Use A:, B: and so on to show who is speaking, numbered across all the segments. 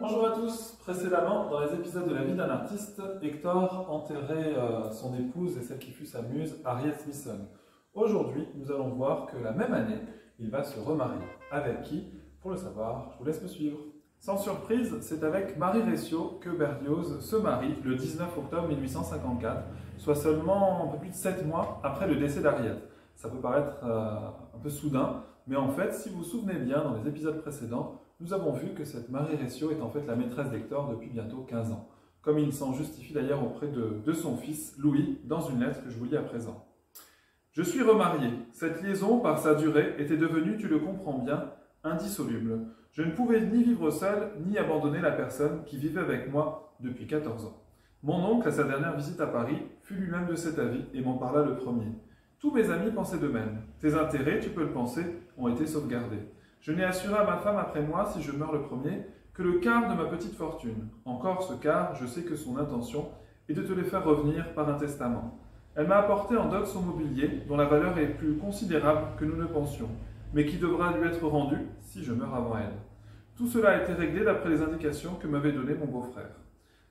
A: Bonjour à tous. Précédemment, dans les épisodes de la vie d'un artiste, Hector enterrait son épouse et celle qui fut sa muse, Harriet Smithson. Aujourd'hui, nous allons voir que la même année, il va se remarier. Avec qui? Pour le savoir, je vous laisse me suivre. Sans surprise, c'est avec Marie Recio que Berlioz se marie le 19 octobre 1854, soit seulement un peu plus de 7 mois après le décès d'Harriet. Ça peut paraître un peu soudain, mais en fait, si vous vous souvenez bien, dans les épisodes précédents, nous avons vu que cette Marie Recio est en fait la maîtresse d'Hector depuis bientôt 15 ans, comme il s'en justifie d'ailleurs auprès de son fils, Louis, dans une lettre que je vous lis à présent. « Je suis remarié. Cette liaison, par sa durée, était devenue, tu le comprends bien, indissoluble. Je ne pouvais ni vivre seul, ni abandonner la personne qui vivait avec moi depuis 14 ans. Mon oncle, à sa dernière visite à Paris, fut lui-même de cet avis et m'en parla le premier. Tous mes amis pensaient de même. Tes intérêts, tu peux le penser, ont été sauvegardés. Je n'ai assuré à ma femme après moi, si je meurs le premier, que le quart de ma petite fortune. Encore ce quart, je sais que son intention est de te les faire revenir par un testament. Elle m'a apporté en dot son mobilier, dont la valeur est plus considérable que nous ne pensions, mais qui devra lui être rendu si je meurs avant elle. Tout cela a été réglé d'après les indications que m'avait données mon beau-frère.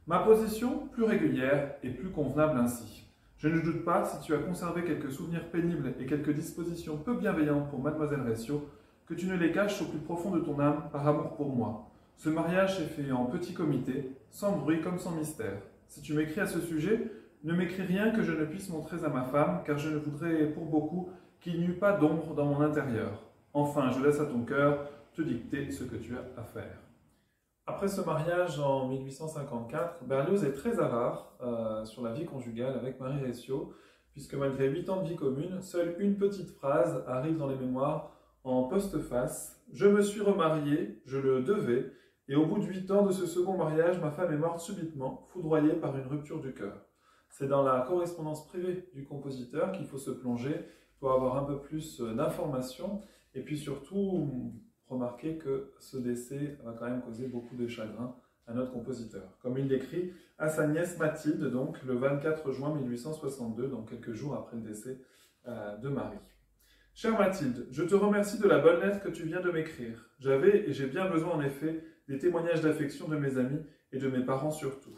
A: Ma position, plus régulière et plus convenable ainsi. Je ne doute pas, si tu as conservé quelques souvenirs pénibles et quelques dispositions peu bienveillantes pour mademoiselle Recio, que tu ne les caches au plus profond de ton âme par amour pour moi. Ce mariage s'est fait en petit comité, sans bruit comme sans mystère. Si tu m'écris à ce sujet, ne m'écris rien que je ne puisse montrer à ma femme, car je ne voudrais pour beaucoup qu'il n'y eût pas d'ombre dans mon intérieur. Enfin, je laisse à ton cœur te dicter ce que tu as à faire. » Après ce mariage en 1854, Berlioz est très avare sur la vie conjugale avec Marie Recio, puisque malgré 8 ans de vie commune, seule une petite phrase arrive dans les mémoires en postface. « Je me suis remarié, je le devais, et au bout de 8 ans de ce second mariage, ma femme est morte subitement, foudroyée par une rupture du cœur. » C'est dans la correspondance privée du compositeur qu'il faut se plonger pour avoir un peu plus d'informations, et puis surtout remarquer que ce décès va quand même causer beaucoup de chagrin à notre compositeur. Comme il l'écrit à sa nièce Mathilde, donc le 24 juin 1862, donc quelques jours après le décès de Marie. « Chère Mathilde, je te remercie de la bonne lettre que tu viens de m'écrire. J'avais et j'ai bien besoin en effet des témoignages d'affection de mes amis et de mes parents surtout.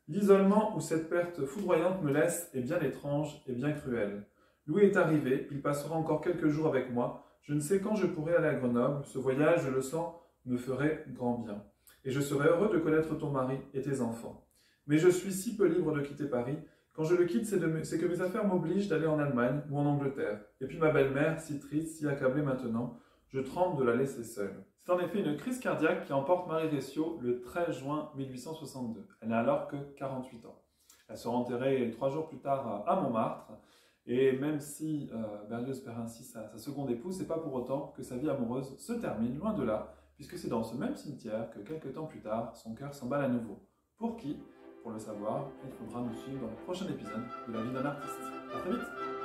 A: L'isolement où cette perte foudroyante me laisse est bien étrange et bien cruel. Louis est arrivé, il passera encore quelques jours avec moi. Je ne sais quand je pourrai aller à Grenoble. Ce voyage, je le sens, me ferait grand bien. Et je serais heureux de connaître ton mari et tes enfants. Mais je suis si peu libre de quitter Paris. Quand je le quitte, c'est que mes affaires m'obligent d'aller en Allemagne ou en Angleterre. Et puis ma belle-mère, si triste, si accablée maintenant, je tremble de la laisser seule. » C'est en effet une crise cardiaque qui emporte Marie Recio le 13 juin 1862. Elle n'a alors que 48 ans. Elle sera enterrée 3 jours plus tard à Montmartre. Et même si Berlioz perd ainsi sa seconde épouse, c'est pas pour autant que sa vie amoureuse se termine, loin de là, puisque c'est dans ce même cimetière que quelques temps plus tard, son cœur s'emballe à nouveau. Pour qui? Pour le savoir, il faudra nous suivre dans le prochain épisode de La vie d'un artiste. À très vite!